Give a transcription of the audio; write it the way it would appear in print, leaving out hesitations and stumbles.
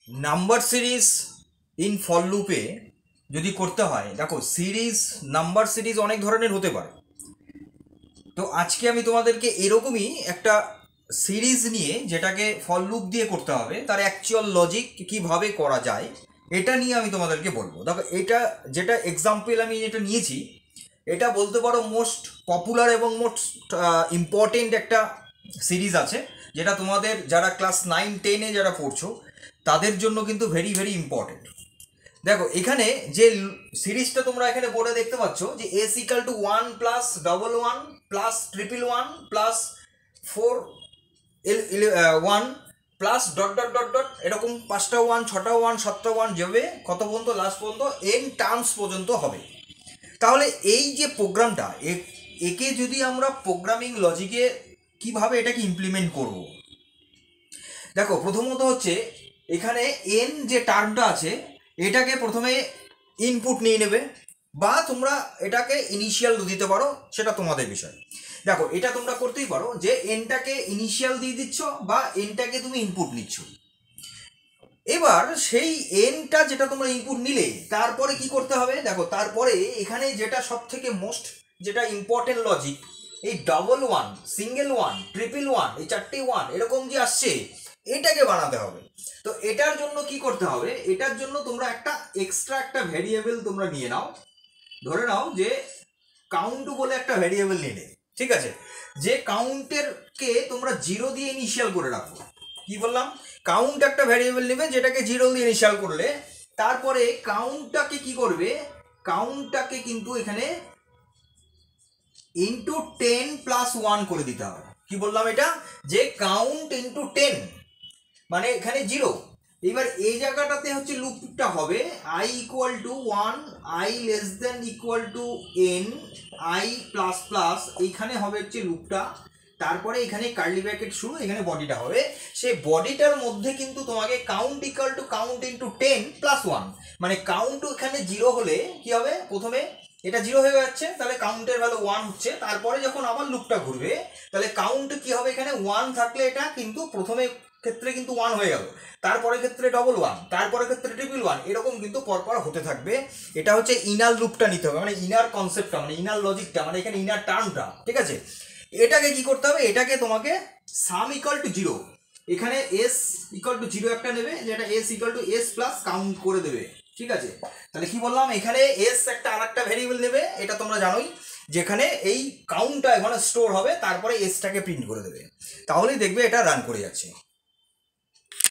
Number series in for লুপে যদি করতে হয়, দেখো সিরিজ নাম্বার সিরিজ অনেক ধরনের হতে পারে। তো আজকে আমি তোমাদেরকে এরকমই একটা সিরিজ নিয়ে, যেটাকে ফর লুপ দিয়ে করতে হবে, তার অ্যাকচুয়াল লজিক কিভাবে করা যায় এটা নিয়ে আমি তোমাদেরকে বলবো। দেখো এটা যেটা এক্সাম্পল আমি এটা নিয়েছি, এটা বলতে পারো মোস্ট পপুলার এবং মোস্ট ইম্পর্টেন্ট একটা সিরিজ আছে, যেটা তোমাদের যারা ক্লাস 9-10-এ যারা পড়ছো তাদের জন্য কিন্তু ভেরি ভেরি ইম্পর্টেন্ট। দেখো এখানে যে সিরিজটা তোমরা এখানে বোর্ডে দেখতে পাচ্ছ, যে S equal to 1 plus 11 plus 111 plus 4 1 plus dot dot dot dot, এরকম 5টা 1 6টা 1 7টা 1 যাবে কত পর্যন্ত, লাস্ট পর্যন্ত এন টার্মস পর্যন্ত হবে। তাহলে এই যে প্রোগ্রামটা, একে যদি আমরা প্রোগ্রামিং লজিকে কিভাবে এটাকে ইমপ্লিমেন্ট করব, দেখো প্রথমত হচ্ছে এখানে এন যে টার্মটা আছে এটাকে প্রথমে ইনপুট নিয়ে নেবে, বা তোমরা এটাকে ইনিশিয়াল দিতে পারো, সেটা তোমাদের বিষয়। দেখো এটা তোমরা করতেই পারো যে এনটাকে ইনিশিয়াল দিয়ে দিচ্ছ বা এনটাকে তুমি ইনপুট নিচ্ছ। এবার সেই এনটা যেটা তোমরা ইনপুট নিলে তারপরে কি করতে হবে, দেখো তারপরে এখানে যেটা সব থেকে মোস্ট যেটা ইম্পর্টেন্ট লজিক, এই 11 সিঙ্গেল 1 ট্রিপল 1 এই 4টে 1 এরকম যে আসছে এটাকে বানাতে হবে। তো এটার জন্য কি করতে হবে, এটার জন্য তোমরা একটা এক্সট্রা একটা ভ্যারিয়েবল তোমরা নিয়ে নাও। ধরে নাও যে কাউন্ট বলে একটা ভ্যারিয়েবল নিলে, ঠিক আছে, যে কাউন্টের কে তোমরা 0 দিয়ে ইনিশিয়াল করে রাখো। কি বললাম, কাউন্ট একটা ভ্যারিয়েবল নেবে যেটাকে 0 দিয়ে ইনিশিয়াল করলে, তারপরে কাউন্টটাকে কি করবে, কাউন্টটাকে কিন্তু এখানে ইন্টু 10 প্লাস 1 করে দিতে হবে। কি বললাম, এটা যে কাউন্ট ইন্টু 10 মানে এখানে 0। এবার এই জায়গাটাতে হচ্ছে লুপটা হবে i equal to 1 i less than equal to n i plus plus, এইখানে হবে হচ্ছে লুপটা। তারপরে এখানে কার্লি ব্র্যাকেট শুরু, এখানে বডিটা হবে। সেই বডিটার মধ্যে কিন্তু তোমাকে count equal to count into 10 plus 1, মানে কাউন্ট এখানে 0 হলে কি হবে, প্রথমে এটা 0 হয়ে যাচ্ছে, তাহলে কাউন্টের ভ্যালু 1 হচ্ছে। তারপরে যখন আবার লুপটা ঘুরবে তাহলে কাউন্ট কি হবে, এখানে 1 থাকলে এটা কিন্তু প্রথমে ক্ষেত্রে কিন্তু 1 হয়ে গেল, তারপরে ক্ষেত্রে 11, তারপরে ক্ষেত্রে 111, এরকম কিন্তু পরপর হতে থাকবে। এটা হচ্ছে ইনার লুপটা নিতে হবে, মানে ইনার কনসেপ্টটা, মানে ইনার লজিকটা, মানে এখানে ইনার টার্মটা, ঠিক আছে। এটাকে কি করতে হবে, এটাকে তোমাকে সাম ইকুয়াল টু 0, এখানে এস ইকুয়াল টু 0 একটা নেবে, যেটা S equal to S plus count করে দেবে, ঠিক আছে। তাহলে কি বললাম, এখানে এস একটা আর একটা ভ্যারিয়েবল নেবে, এটা তোমরা জানোই, যেখানে এই কাউন্টটা এখানে স্টোর হবে, তারপরে এসটাকে প্রিন্ট করে দেবে, তাহলেই দেখবে এটা রান করে যাচ্ছে।